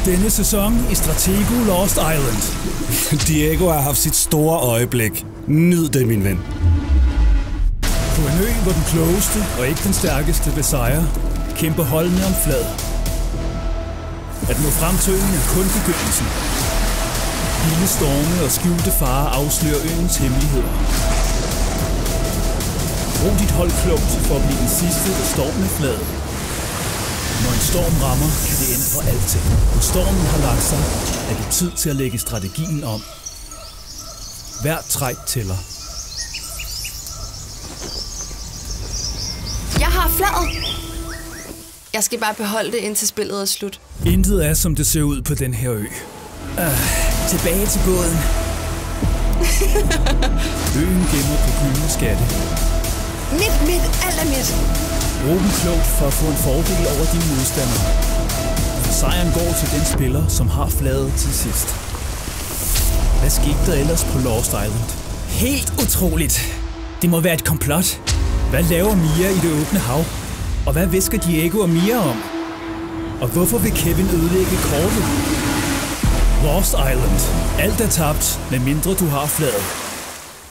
Denne sæson i Stratego Lost Island. Diego har haft sit store øjeblik. Nyd det, min ven. På en ø, hvor den klogeste og ikke den stærkeste vil sejre, kæmper holdene om flad. At nå frem til øen er kun begyndelsen. Vilde storme og skjulte farer afslører øens hemmeligheder. Brug dit hold klogt for at blive den sidste, der står med fladet. Når en storm rammer, kan det ændre alting. Når stormen har lagt sig, er det tid til at lægge strategien om. Hvert træk tæller. Jeg har fladet! Jeg skal bare beholde det, indtil spillet er slut. Intet er, som det ser ud på den her ø. Tilbage til båden. Øen gemmer på gyldne skatte. Mit, alt er mit. Brug den klogt for at få en fordel over dine modstandere. Sejren går til den spiller, som har fladet til sidst. Hvad skete der ellers på Lost Island? Helt utroligt. Det må være et komplot. Hvad laver Mia i det åbne hav? Og hvad visker Diego og Mia om? Og hvorfor vil Kevin ødelægge kortet? Lost Island. Alt er tabt, medmindre du har fladet.